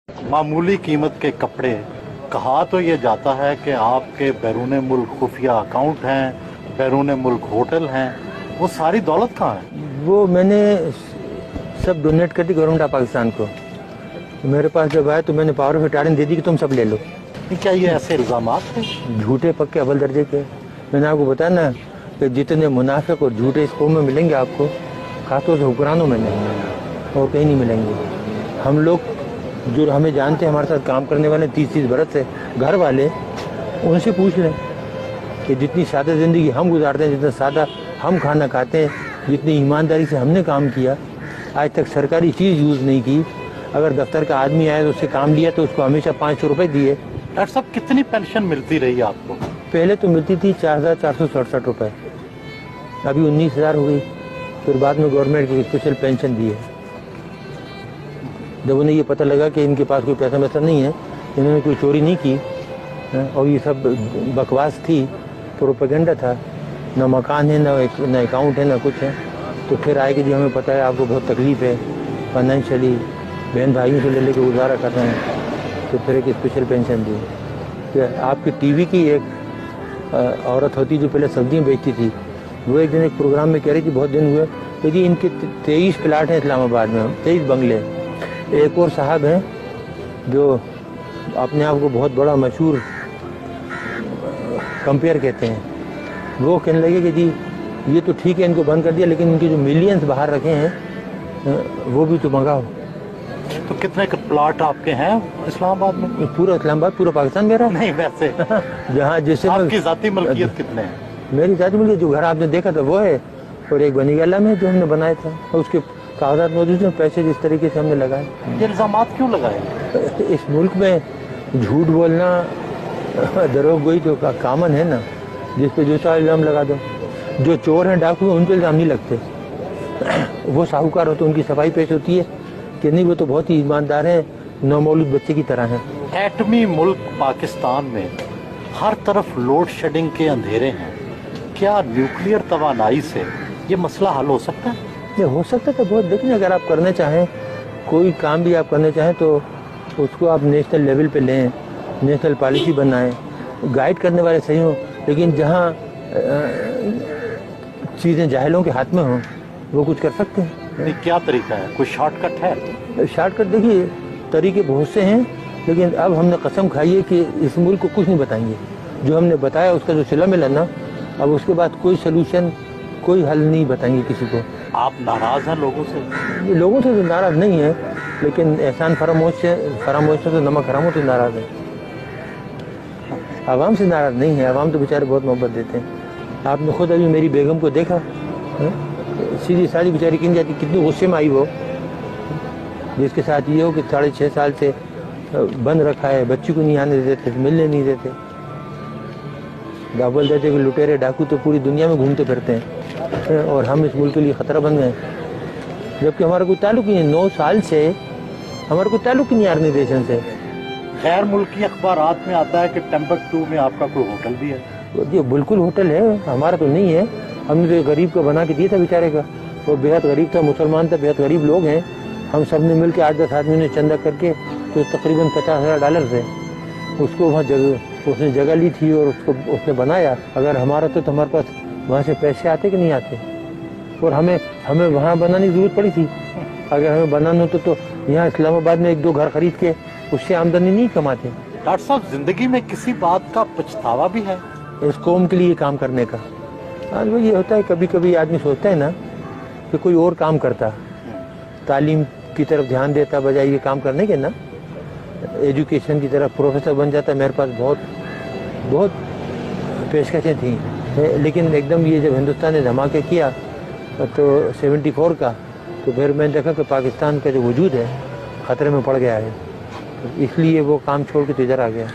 मामूली कीमत के कपड़े, कहा तो ये जाता है कि आपके बैरून मुल्क खुफिया अकाउंट हैं, बैरून मुल्क होटल हैं, वो सारी दौलत कहाँ है? वो मैंने सब डोनेट कर दी गवर्नमेंट ऑफ पाकिस्तान को। मेरे पास जब आया तो मैंने पावर ऑफ अटॉर्नी दे दी कि तुम सब ले लो। क्या ये ऐसे इल्जामात थे? झूठे पक्के अव्वल दर्जे के। मैंने आपको बताया ना कि जितने मुनाफिक और झूठे इस कौम में मिलेंगे आपको, खासतौर से हुक्मरानों में नहीं, और कहीं नहीं मिलेंगे। हम लोग जो हमें जानते हैं, हमारे साथ काम करने वाले 30-30 बरस से घर वाले, उनसे पूछ लें कि जितनी सादा ज़िंदगी हम गुजारते हैं, जितना सादा हम खाना खाते हैं, जितनी ईमानदारी से हमने काम किया, आज तक सरकारी चीज़ यूज़ नहीं की। अगर दफ्तर का आदमी आया तो उससे काम लिया तो उसको हमेशा 500 रुपये दिए। डॉक्टर साहब, कितनी पेंशन मिलती रही आपको? पहले तो मिलती थी 4,467 रुपये, अभी 19,000 हो गई। फिर बाद में गवर्नमेंट की स्पेशल पेंशन दी है। जब उन्हें ये पता लगा कि इनके पास कोई पैसा वैसा नहीं है, इन्होंने कोई चोरी नहीं की और ये सब बकवास थी, प्रोपेगेंडा था, ना मकान है, ना अकाउंट है, ना कुछ है, तो फिर आए कि जी हमें पता है आपको बहुत तकलीफ़ है फाइनेंशियली, बहन भाइयों से ले लेकर गुजारा कर रहे हैं, तो फिर एक स्पेशल पेंशन दी। कि आपकी टीवी की एक औरत होती जो पहले सब्जियाँ बेचती थी, वो एक दिन एक प्रोग्राम में कह रही थी, बहुत दिन हुए, कि जी इनके 23 प्लाट हैं इस्लामाबाद में, 23 बंगले। एक और साहब हैं जो अपने आप को बहुत बड़ा मशहूर कंपेयर कहते हैं, वो कहने लगे कि जी ये तो ठीक है इनको बंद कर दिया, लेकिन इनके जो मिलियंस बाहर रखे हैं वो भी तो मंगाओ। तो कितने प्लाट आपके हैं इस्लामाबाद में? पूरा इस्लामाबाद, पूरा पाकिस्तान मेरा नहीं, वैसे जहाँ जैसे आपकी जाती मलकियत कितने हैं? मेरी जाती मलकियत जो घर आपने देखा था वो है, और एक बनी गला में जो हमने बनाया था, और उसके कागजात मौजूद हैं, पैसे जिस तरीके से हमने लगाए। ये इल्जामात क्यों लगाए? इस मुल्क में झूठ बोलना, दरोगोई तो कामन है ना, जिस पे जो सा इल्ज़ाम लगा दो। जो चोर हैं, डाकू हैं, उन पर इल्ज़ाम नहीं लगते। वो साहूकार हो तो उनकी सफाई पेश होती है कि नहीं वो तो बहुत ही ईमानदार हैं, नौमौलूद बच्चे की तरह हैं। एटमी मुल्क पाकिस्तान में हर तरफ लोड शेडिंग के अंधेरे हैं, क्या न्यूक्लियर तवानाई से ये मसला हल हो सकता है? ये हो सकता है, बहुत। लेकिन अगर आप करना चाहें, कोई काम भी आप करना चाहें, तो उसको आप नेशनल लेवल पे लें, नेशनल पॉलिसी बनाएं, गाइड करने वाले सही हों, लेकिन जहाँ चीज़ें जाहिलों के हाथ में हों वो कुछ कर सकते हैं। नहीं, क्या तरीका है? कोई शॉर्टकट है? शॉर्टकट देखिए, तरीके बहुत से हैं, लेकिन अब हमने कसम खाई है कि इस मुल्क को कुछ नहीं बताएंगे। जो हमने बताया उसका जो सिला मिला ना, अब उसके बाद कोई सलूशन, कोई हल नहीं बताएंगे किसी को। आप नाराज़ हैं लोगों से? लोगों से तो नाराज़ नहीं है, लेकिन एहसान फरामोश से तो नमक हराम से नाराज़ है। आवाम से नाराज़ नहीं है, आवाम तो बेचारे बहुत मोहब्बत देते हैं। आपने खुद अभी मेरी बेगम को देखा, सीधी साड़ी बेचारी किन जाती, कितनी गुस्से में आई वो, जिसके साथ ये हो कि 6.5 साल से बंद रखा है, बच्ची को नहीं आने देते, मिलने नहीं देते। अव्वल दर्जे के लुटेरे डाकू तो पूरी दुनिया में घूमते फिरते हैं, और हम इस मुल्क के लिए ख़तरा बन गए, जबकि हमारा कोई ताल्लुक ही नहीं। 9 साल से हमारा कोई ताल्लुक ही नहीं ऑर्गेनाइजेशन से। गैर मुल्की अखबारात में आता है कि टिम्बकटू में आपका कोई होटल भी है। ये बिल्कुल होटल है, हमारा तो नहीं है। हमने तो गरीब को बना के दिया था बेचारे का, वो बेहद गरीब था, मुसलमान था, बेहद गरीब लोग हैं। हम सब ने मिल के 8-10 आदमी ने चंदा करके, तो तकरीबन $50,000 थे, उसको वहाँ उसने जगह ली थी और उसको उसने बनाया। अगर हमारा तो हमारे पास वहाँ से पैसे आते कि नहीं आते, और हमें वहाँ बनाने की ज़रूरत पड़ी थी। अगर हमें बनाना होता तो यहाँ इस्लामाबाद में 1-2 घर खरीद के उससे आमदनी नहीं कमाते। डॉक्टर साहब, जिंदगी में किसी बात का पछतावा भी है? इस कौम के लिए काम करने का। आज वो ये होता है, कभी कभी आदमी सोचता है ना कि कोई और काम करता, तालीम की तरफ ध्यान देता बजाय ये काम करने के ना, एजुकेशन की तरफ प्रोफेसर बन जाता। मेरे पास बहुत पेशकशें थी, लेकिन एकदम ये जब हिंदुस्तान ने धमाके किया तो 74 का, तो फिर मैंने देखा कि पाकिस्तान का जो वजूद है ख़तरे में पड़ गया है, इसलिए वो काम छोड़ के तो इधर आ गया।